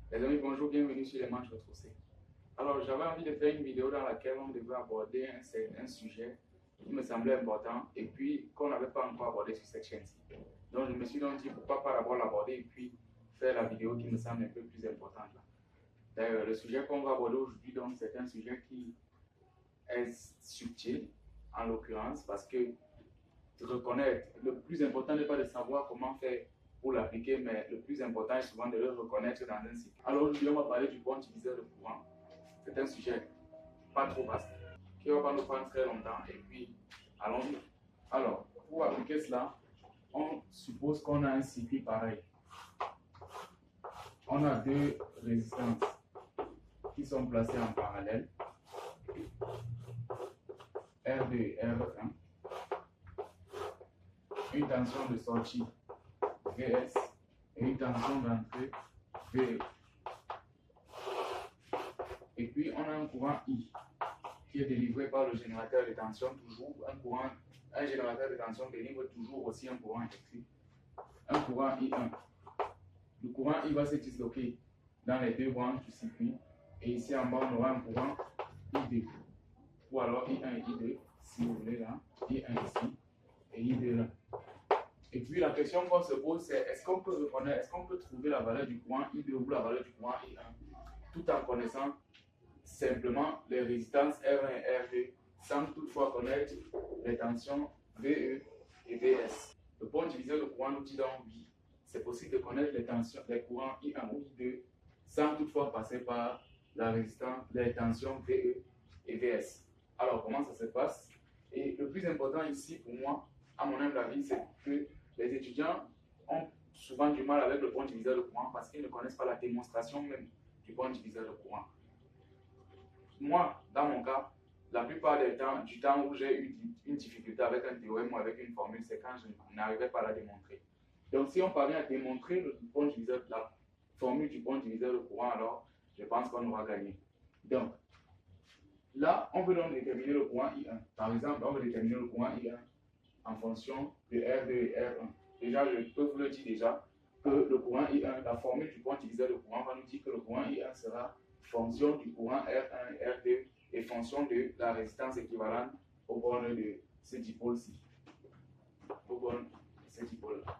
Les amis, bonjour, bienvenue sur les manches retroussées. Alors, j'avais envie de faire une vidéo dans laquelle on devait aborder un sujet qui me semblait important et puis qu'on n'avait pas encore abordé sur cette chaîne-ci. Donc, je me suis donc dit pourquoi pas d'abord l'aborder et puis faire la vidéo qui me semble un peu plus importante là. D'ailleurs, le sujet qu'on va aborder aujourd'hui, donc, c'est un sujet qui est subtil, en l'occurrence, parce que reconnaître, le plus important n'est pas de savoir comment faire pour l'appliquer, mais le plus important est souvent de le reconnaître dans un cycle. Alors aujourd'hui, on va parler du bon diviseur de courant. C'est un sujet pas trop vaste, qui ne va pas nous prendre très longtemps, et puis allons-y. Alors, pour appliquer cela, on suppose qu'on a un circuit pareil. On a deux résistances qui sont placées en parallèle, R2 et R1. Une tension de sortie VS et une tension d'entrée VE. Et puis on a un courant I qui est délivré par le générateur de tension, toujours un générateur de tension délivre toujours aussi un courant électrique, un courant I1. Le courant I va se disloquer dans les deux branches du circuit et ici en bas on aura un courant I2 ou alors I1 et I2 si vous voulez là, I1 ici et I2 là. Et puis la question qu'on se pose, c'est est-ce qu'on peut reconnaître, est-ce qu'on peut trouver la valeur du courant I2 ou la valeur du courant I1 tout en connaissant simplement les résistances R1 et R2 sans toutefois connaître les tensions VE et VS. Le bon diviseur de courant nous dit donc oui, c'est possible de connaître les tensions, les courants I1 ou I2 sans toutefois passer par la résistance, les tensions VE et VS. Alors comment ça se passe? Et le plus important ici pour moi, à mon humble avis, c'est que les étudiants ont souvent du mal avec le bon diviseur de courant parce qu'ils ne connaissent pas la démonstration même du bon diviseur de courant. Moi, dans mon cas, la plupart du temps où j'ai eu une difficulté avec un théorème ou avec une formule, c'est quand je n'arrivais pas à la démontrer. Donc, si on parvient à démontrer la formule du bon diviseur de courant, alors je pense qu'on aura gagné. Donc, là, on veut donc déterminer le courant I1. Par exemple, on veut déterminer le courant I1 en fonction de R2 et R1. Déjà, je peux vous le dire déjà que le courant I1, la formule du bon diviseur de courant va nous dire que le courant I1 sera fonction du courant R1 et R2 et fonction de la résistance équivalente aux bornes de ce dipôle-ci. Aux bornes de ce dipôle-là.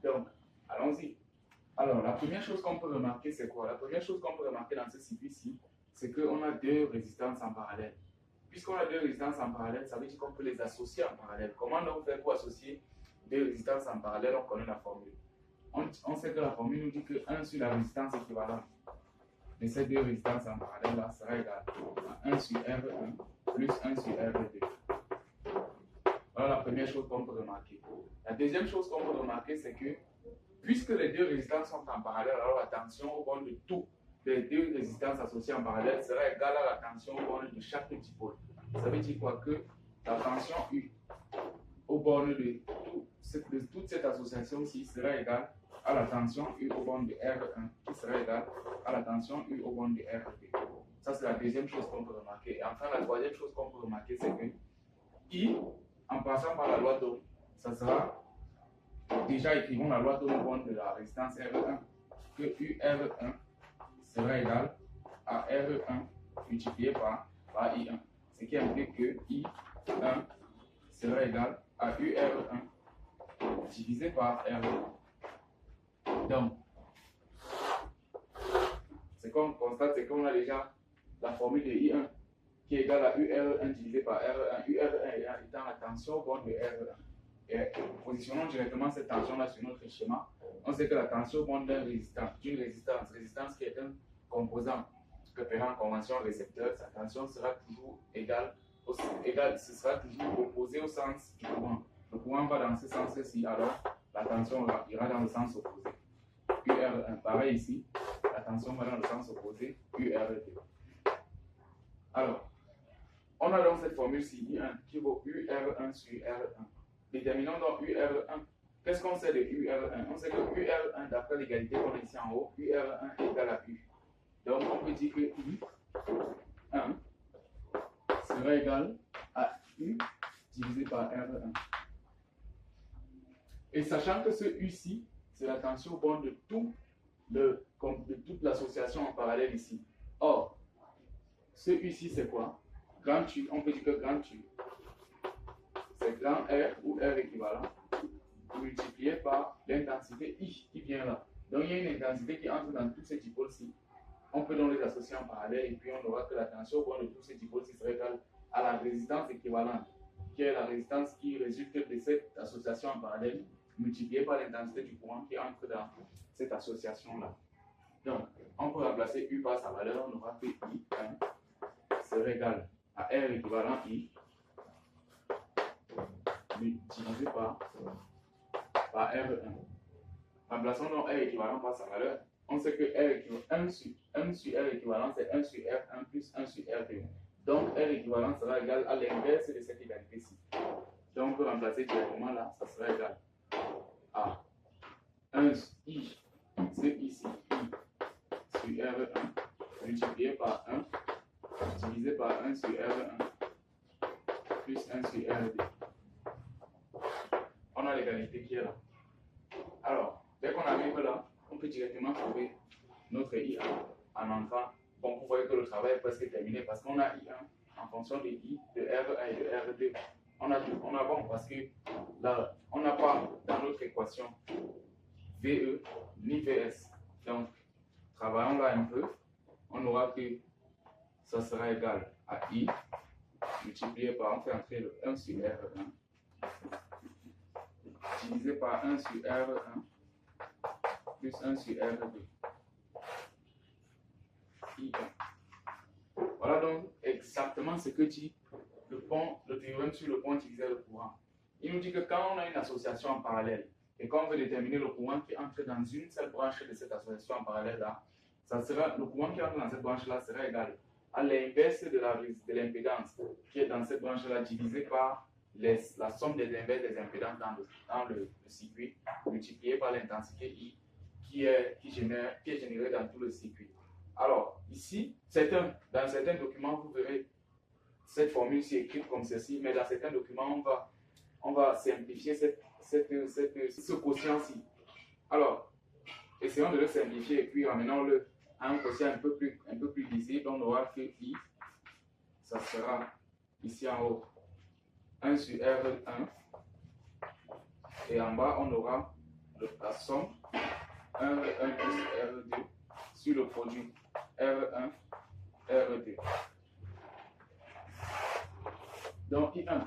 Donc, allons-y. Alors, la première chose qu'on peut remarquer, c'est quoi? La première chose qu'on peut remarquer dans ce circuit-ci, c'est qu'on a deux résistances en parallèle. Puisqu'on a deux résistances en parallèle, ça veut dire qu'on peut les associer en parallèle. Comment donc faire pour associer deux résistances en parallèle? On connaît la formule. On sait que la formule nous dit que 1 sur la résistance équivalente de ces deux résistances en parallèle là sera égal à 1 sur R1 plus 1 sur R2. Voilà la première chose qu'on peut remarquer. La deuxième chose qu'on peut remarquer, c'est que puisque les deux résistances sont en parallèle, alors la tension au bord de toutes les deux résistances associées en parallèle sera égale à la tension au bord de chaque dipôle. Ça veut dire quoi? Que la tension U au bord de toute cette association-ci sera égale à la tension U au bord de R1 qui sera égale à la tension U au bord de R2. Ça, c'est la deuxième chose qu'on peut remarquer. Et enfin, la troisième chose qu'on peut remarquer, c'est que I, en passant par la loi d'Ohm, ça sera, déjà écrivons la loi d'Ohm au bord de la résistance R1, que UR1 sera égal à R1 multiplié par I1. Ce qui implique que I1 sera égal à UR1 divisé par R1. Donc, ce qu'on constate, c'est qu'on a déjà la formule de I1 qui est égale à UR1 divisé par R1. UR1 étant la tension au bord de R1. Et positionnons directement cette tension-là sur notre schéma. On sait que la tension au bord d'une résistance qui est un composant repérant convention récepteur, sa tension sera toujours égale, ce sera toujours opposé au sens du courant. Le courant va dans ce sens-ci, alors la tension ira dans le sens opposé. UR1, pareil ici, la tension va dans le sens opposé, UR2. Alors, on a donc cette formule-ci, I1, qui vaut UR1 sur R1. Déterminons donc UR1. Qu'est-ce qu'on sait de UR1? On sait que UR1, d'après l'égalité qu'on a ici en haut, UR1 est égal à U. Donc, on peut dire que I1 sera égal à U divisé par R1. Et sachant que ce U-ci, c'est la tension au bord de tous de toute l'association en parallèle ici. Or, ce U ici, c'est quoi? Grand U, on peut dire que grand U, c'est grand R ou R équivalent multiplié par l'intensité I qui vient là. Donc, il y a une intensité qui entre dans tous ces dipoles-ci. On peut donc les associer en parallèle et puis on aura que la tension au point de tous ces dipoles-ci serait égale à la résistance équivalente, qui est la résistance qui résulte de cette association en parallèle multipliée par l'intensité du courant qui entre dans cette association-là. Donc, on peut remplacer U par sa valeur, on aura que I1 serait égal à R équivalent I divisé par R1. Remplaçons donc R équivalent par sa valeur. On sait que R équivalent 1 sur R équivalent, c'est 1 sur R1 plus 1 sur R2. Donc, R équivalent sera égal à l'inverse de cette égalité-ci. Donc, on peut remplacer directement là, ça sera égal à 1 I, c'est ici, I sur R1, multiplié par 1, divisé par 1 sur R1, plus 1 sur R2. On a l'égalité qui est là. Alors, dès qu'on arrive là, on peut directement trouver notre I1 en entrant. Bon, vous voyez que le travail est presque terminé parce qu'on a I1 en fonction de I, de R1 et de R2. On a bon parce que là, on n'a pas dans notre équation VE ni VS. Donc, travaillons là un peu. On aura que ça sera égal à I multiplié par, on fait entrer le 1 sur R1 divisé par 1 sur R1 plus 1 sur R2. I1. Voilà donc exactement ce que dit le théorème sur le pont diviseur de courant. Il nous dit que quand on a une association en parallèle et qu'on veut déterminer le courant qui entre dans une seule branche de cette association en parallèle là, le courant qui entre dans cette branche là sera égal à l'inverse de l'impédance qui est dans cette branche là divisé par la somme des inverses des impédances dans le circuit multiplié par l'intensité I qui est générée dans tout le circuit. Alors, ici, dans certains documents, vous verrez cette formule-ci écrite comme ceci, mais dans certains documents, on va simplifier ce quotient-ci. Alors, essayons de le simplifier et puis ramenons-le à un quotient un peu plus lisible. On aura que I, ça sera ici en haut 1 sur R1, et en bas, on aura la somme R1 plus R2 sur le produit R1, R2. Donc I1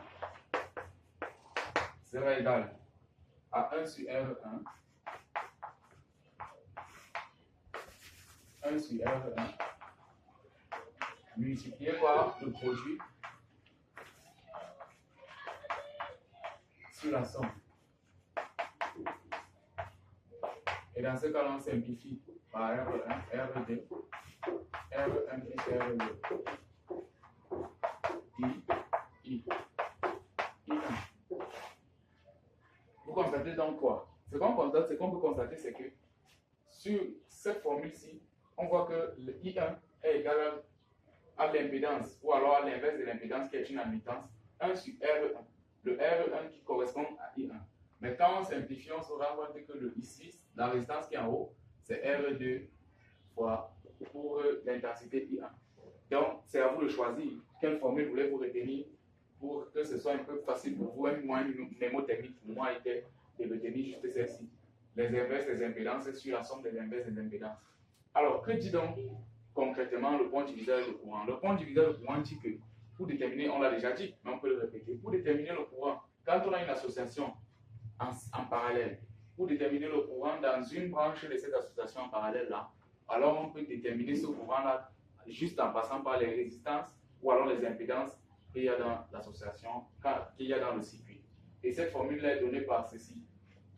sera égal à 1 sur R1, 1 sur R1, multiplié par le produit sur la somme. Et dans ce cas-là, on simplifie par R1, R2, R1 plus R2, I1. Vous constatez donc quoi? Ce qu'on peut constater, c'est que sur cette formule-ci, on voit que le I1 est égal à l'impédance, ou alors à l'inverse de l'impédance qui est une admittance, 1 sur R1. Le R1 qui correspond à I1. Mais quand on simplifie, on se rend compte que ici, la résistance qui est en haut, c'est R2 fois pour l'intensité I1. Donc, c'est à vous de choisir quelle formule voulez-vous retenir pour que ce soit un peu facile pour vous. Moi, une mémotechnique pour moi était de retenir juste celle-ci. Les inverses des impédances sur la somme des inverses des impédances. Alors, que dit donc concrètement le point diviseur de courant? Le point diviseur de courant dit que pour déterminer, on l'a déjà dit, mais on peut le répéter, pour déterminer le courant, quand on a une association en parallèle, pour déterminer le courant dans une branche de cette association en parallèle là, alors on peut déterminer ce courant là juste en passant par les résistances ou alors les impédances qu'il y a dans l'association, qu'il y a dans le circuit. Et cette formule là est donnée par ceci,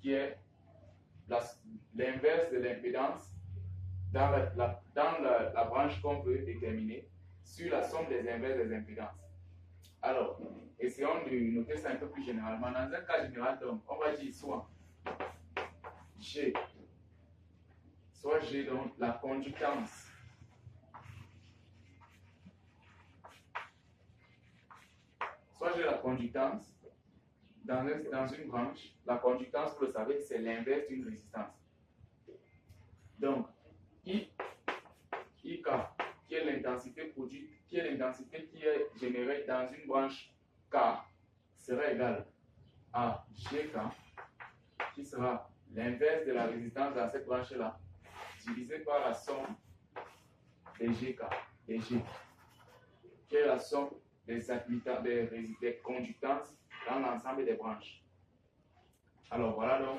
qui est l'inverse de l'impédance dans la branche qu'on veut déterminer sur la somme des inverses des impédances. Alors, essayons de noter ça un peu plus généralement. Dans un cas général, donc, on va dire soit G, donc la conductance. Soit G la conductance dans une branche. La conductance, vous le savez, c'est l'inverse d'une résistance. Donc, I, IK, qui est l'intensité produite, qui est l'intensité qui est générée dans une branche K, sera égal à GK, qui sera l'inverse de la résistance dans cette branche-là, divisé par la somme des GK, des G, qui est la somme des conductances dans l'ensemble des branches. Alors voilà donc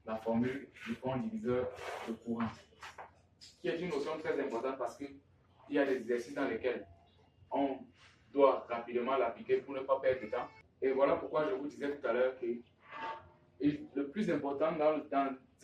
la formule du pont diviseur de courant, qui est une notion très importante parce qu'il y a des exercices dans lesquels on doit rapidement l'appliquer pour ne pas perdre de temps. Et voilà pourquoi je vous disais tout à l'heure que le plus important dans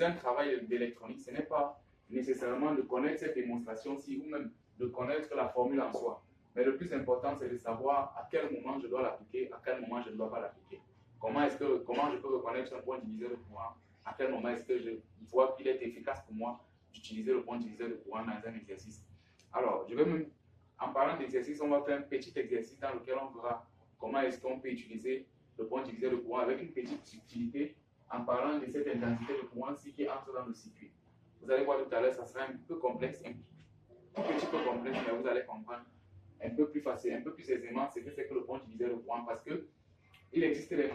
un travail d'électronique, ce n'est pas nécessairement de connaître cette démonstration-ci ou même de connaître la formule en soi. Mais le plus important, c'est de savoir à quel moment je dois l'appliquer, à quel moment je ne dois pas l'appliquer. Comment je peux reconnaître un point diviseur de courant, à quel moment est-ce que je vois qu'il est efficace pour moi d'utiliser le point diviseur de courant dans un exercice. Alors, je vais même, en parlant d'exercice, on va faire un petit exercice dans lequel on verra comment est-ce qu'on peut utiliser le point diviseur de courant avec une petite subtilité en parlant de cette intensité de courant-ci qui entre dans le circuit. Vous allez voir tout à l'heure, ça sera un peu complexe, un petit peu complexe, mais vous allez comprendre un peu plus facile, un peu plus aisément ce que c'est que le point diviseur de courant parce que il existe des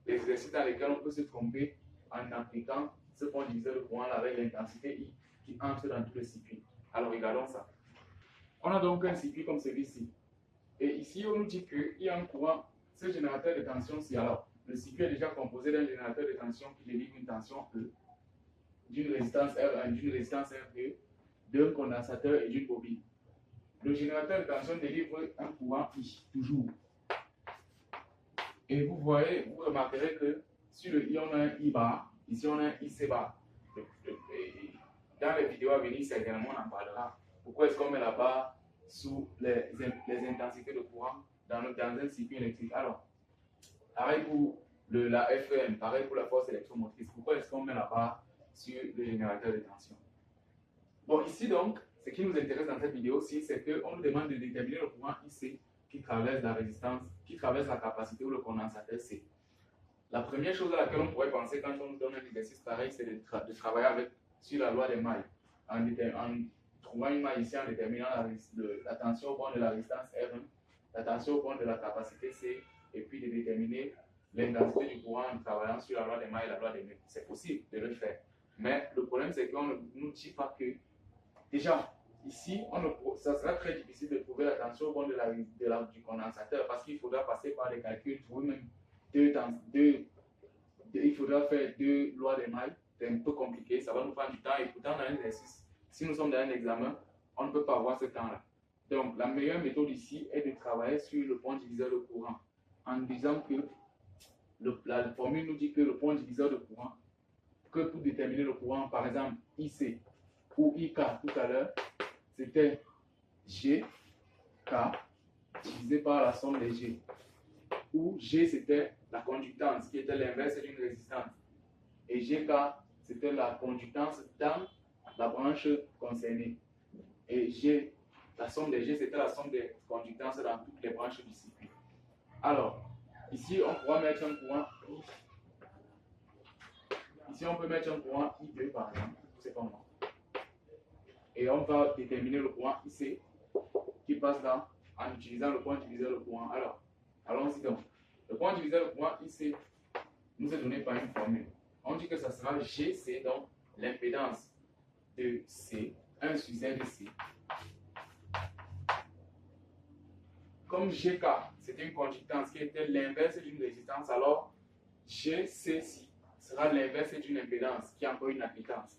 exercices dans lesquels on peut se tromper en appliquant ce point diviseur de courant avec l'intensité I qui entre dans tout le circuit. Alors regardons ça. On a donc un circuit comme celui-ci. Et ici, on nous dit qu'il y a un courant, ce générateur de tension-ci. Alors, le circuit est déjà composé d'un générateur de tension qui délivre une tension E, d'une résistance R1, d'une résistance R2, d'un condensateur et d'une bobine. Le générateur de tension délivre un courant I, toujours. Et vous voyez, vous remarquerez que sur le I, on a un I bar, ici on a un IC bar. Dans les vidéos à venir, certainement on en parlera. Pourquoi est-ce qu'on met la barre sous les intensités de courant dans un circuit électrique? Alors, pareil pour la FEM, pareil pour la force électromotrice. Pourquoi est-ce qu'on met la barre sur le générateur de tension? Bon, ici donc, ce qui nous intéresse dans cette vidéo aussi, c'est qu'on nous demande de déterminer le courant IC qui traverse la résistance, qui traverse la capacité ou le condensateur C. La première chose à laquelle on pourrait penser quand on nous donne un exercice pareil, c'est de travailler sur la loi des mailles. En trouvant une maille ici, en déterminant la tension au point de la résistance R1, la tension au point de la capacité C, et puis de déterminer l'intensité du courant en travaillant sur la loi des mailles et la loi des nœuds. C'est possible de le faire. Mais le problème, c'est qu'on ne nous dit pas que, déjà, ici, ça sera très difficile de trouver la tension au point du condensateur parce qu'il faudra passer par des calculs, trouver même il faudra faire deux lois des mailles. C'est un peu compliqué, ça va nous prendre du temps et pourtant dans un exercice, si nous sommes dans un examen, on ne peut pas avoir ce temps-là. Donc la meilleure méthode ici est de travailler sur le point diviseur de courant en disant que la formule nous dit que le point diviseur de courant, que pour déterminer le courant, par exemple IC ou IK tout à l'heure, c'était GK divisé par la somme des G, où G c'était la conductance qui était l'inverse d'une résistance et GK c'était la conductance dans la branche concernée et G, la somme des G c'était la somme des conductances dans toutes les branches du circuit. Alors ici on pourra mettre un courant I. Ici on peut mettre un courant I2 par exemple, c'est comme moi. Et on va déterminer le courant IC qui passe là en utilisant le point diviseur de courant. Alors, allons-y donc. Le point diviseur de courant IC nous est donné par une formule. On dit que ça sera GC, donc l'impédance de C, 1 sur Z de C. Comme GK, c'était une conductance qui était l'inverse d'une résistance, alors GC sera l'inverse d'une impédance qui a encore une admittance.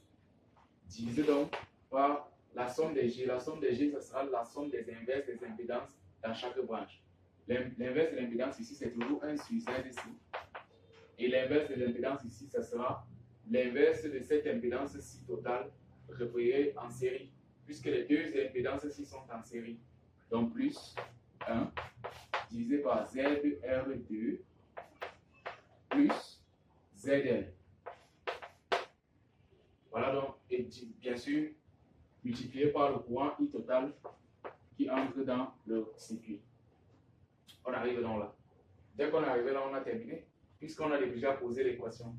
Divisé donc par la somme des G. La somme des G, ce sera la somme des inverses des impédances dans chaque branche. L'inverse de l'impédance ici, c'est toujours 1 sur Z ici. Et l'inverse de l'impédance ici, ce sera l'inverse de cette impédance-ci totale repliée en série, puisque les deux impédances-ci sont en série. Donc plus 1 divisé par ZR2 plus ZL. Voilà donc, et bien sûr, multiplié par le courant I total qui entre dans le circuit. On arrive donc là. Dès qu'on est arrivé là, on a terminé. Puisqu'on a déjà posé l'équation,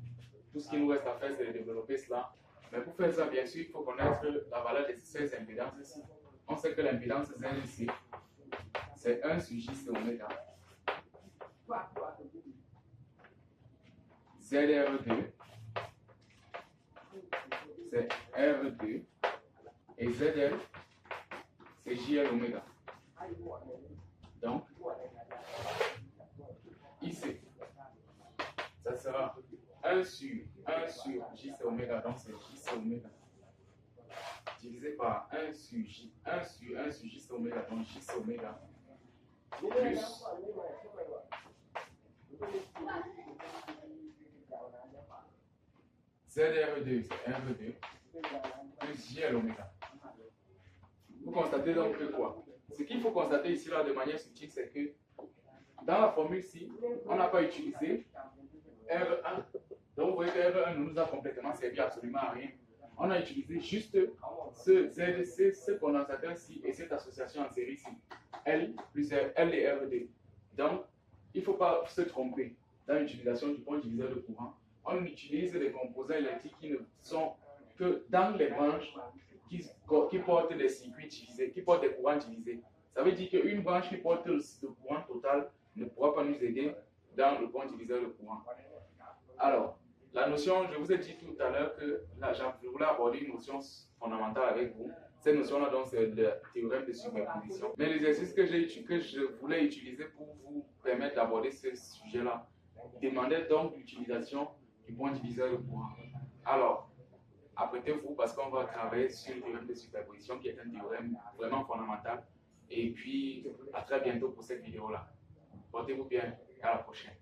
tout ce qui nous reste à faire, c'est de développer cela Mais pour faire ça, bien sûr, il faut connaître la valeur de ces impédances ici. On sait que l'impédance Z ici, c'est 1 sur J, c'est oméga. ZR2, c'est R2. Et ZL, c'est JL oméga. Donc, ici, ça sera 1 sur JC oméga, donc c'est JC oméga, divisé par 1 sur JC oméga, donc JC oméga, plus ZR2, c'est R2, plus JL oméga. Vous constatez donc que quoi? Ce qu'il faut constater ici là de manière subtile, c'est que dans la formule-ci, on n'a pas utilisé R1. Donc vous voyez que R1 ne nous a complètement servi absolument à rien. On a utilisé juste ce ZC, ce condensateur-ci et cette association en série-ci. L plus R, L et R2. Donc, il ne faut pas se tromper dans l'utilisation du pont diviseur de courant. On utilise des composants électriques qui ne sont que dans les branches qui portent des circuits divisés, qui portent des courants divisés. Ça veut dire qu'une branche qui porte le courant total ne pourra pas nous aider dans le pont diviseur de courant. Alors, la notion, je vous ai dit tout à l'heure que là, je voulais aborder une notion fondamentale avec vous. Cette notion-là, donc, c'est le théorème de superposition. Mais l'exercice que je voulais utiliser pour vous permettre d'aborder ce sujet-là demandait donc l'utilisation du pont diviseur de courant. Alors, apprêtez-vous parce qu'on va travailler sur le théorème de superposition qui est un théorème vraiment fondamental. Et puis, à très bientôt pour cette vidéo-là. Portez-vous bien, à la prochaine.